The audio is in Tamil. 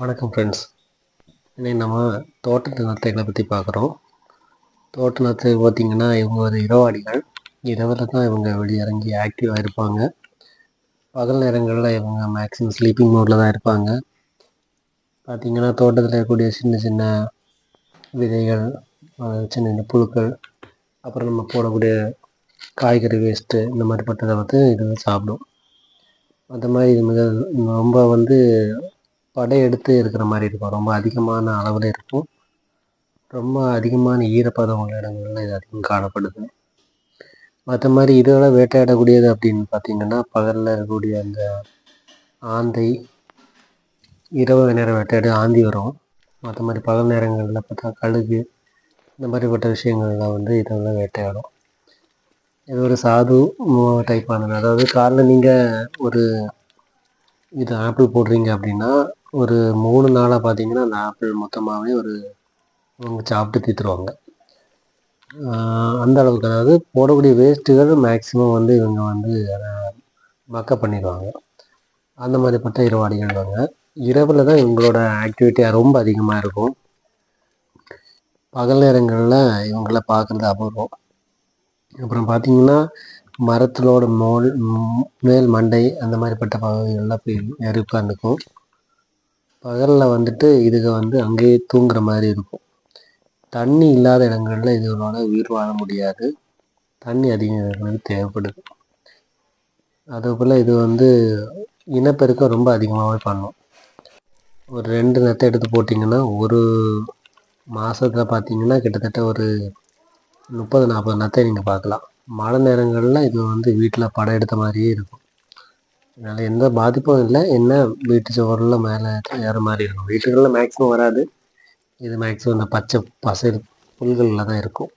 வணக்கம் ஃப்ரெண்ட்ஸ். இன்னைக்கு நம்ம தோட்டத்து நத்தைகளை பற்றி பார்க்குறோம். தோட்ட நத்தை பார்த்திங்கன்னா இவங்க ஒரு இரவாடிகள். இரவில் தான் இவங்க வெளியிறங்கி ஆக்டிவாக இருப்பாங்க. பகல் நேரங்களில் இவங்க மேக்ஸிமம் ஸ்லீப்பிங் மோடில் தான் இருப்பாங்க. பார்த்திங்கன்னா தோட்டத்தில் இருக்கக்கூடிய சின்ன சின்ன விதைகள், சின்ன சின்ன புழுக்கள், அப்புறம் நம்ம போடக்கூடிய காய்கறி வேஸ்ட்டு, இந்த மாதிரிப்பட்டதை வந்து இது சாப்பிடும். அந்த மாதிரி இது மிக ரொம்ப படையெடுத்து இருக்கிற மாதிரி இருக்கும். ரொம்ப அதிகமான அளவில் இருக்கும். ரொம்ப அதிகமான ஈரப்பதம் உள்ள இடங்கள்ல இது அதிகம் காணப்படுது. மற்ற மாதிரி இதோட வேட்டையாடக்கூடியது அப்படின்னு பார்த்திங்கன்னா பகலில் இருக்கக்கூடிய அந்த ஆந்தை, இரவு நேரம் வேட்டையாடி ஆந்தி வரும். மற்ற மாதிரி பகல் நேரங்களில் பார்த்தா கழுகு, இந்த மாதிரிப்பட்ட விஷயங்கள்லாம் வந்து இதெல்லாம் வேட்டையாடும். இது ஒரு சாது டைப்பானது. அதாவது காலைல நீங்கள் ஒரு இது ஆப்பிள் போடுறீங்க அப்படின்னா ஒரு 3 நாளாக பார்த்தீங்கன்னா அந்த ஆப்பிள் மொத்தமாகவே இவங்க சாப்பிட்டு தீர்த்துருவாங்க. அந்த அளவுக்கு, அதாவது போடக்கூடிய வேஸ்ட்டுகள் மேக்ஸிமம் வந்து இவங்க வந்து அதை மக்கப் பண்ணிடுவாங்க. அந்த மாதிரிப்பட்ட இரவாடிகள் வாங்க. இரவில் தான் இவங்களோட ஆக்டிவிட்டி ரொம்ப அதிகமாக இருக்கும். பகல் நேரங்களில் இவங்கள பார்க்குறது அபூர்வம். அப்புறம் பார்த்திங்கன்னா மரத்திலோட மேல் மண்டை அந்த மாதிரிப்பட்ட பகுதிகளில் போய் ஏறி உட்காந்துக்கும். பகலில் வந்துட்டு இதுக வந்து அங்கேயே தூங்குற மாதிரி இருக்கும். தண்ணி இல்லாத இடங்களில் இதுகளோட உயிர் வாழ முடியாது. தண்ணி அதிகம் தேவைப்படுது. அதுபோல் இது வந்து இனப்பெருக்கம் ரொம்ப அதிகமாகவே பண்ணும். ஒரு 2 நத்தை எடுத்து போட்டிங்கன்னா ஒரு மாதத்தில் பார்த்திங்கன்னா கிட்டத்தட்ட ஒரு 30-40 நத்தை நீங்கள் பார்க்கலாம். மழை நேரங்களில் இது வந்து வீட்டில் படம் எடுத்த மாதிரியே இருக்கும். அதனால் எந்த பாதிப்பும் இல்லை. என்ன வீட்டு சுவரில் மேலே ஏற மாதிரி இருக்கும். வீட்டுகளில் மேக்ஸிமம் வராது. இது மேக்ஸிமம் இந்த பச்சை பசைல் புல்களில் தான் இருக்கும்.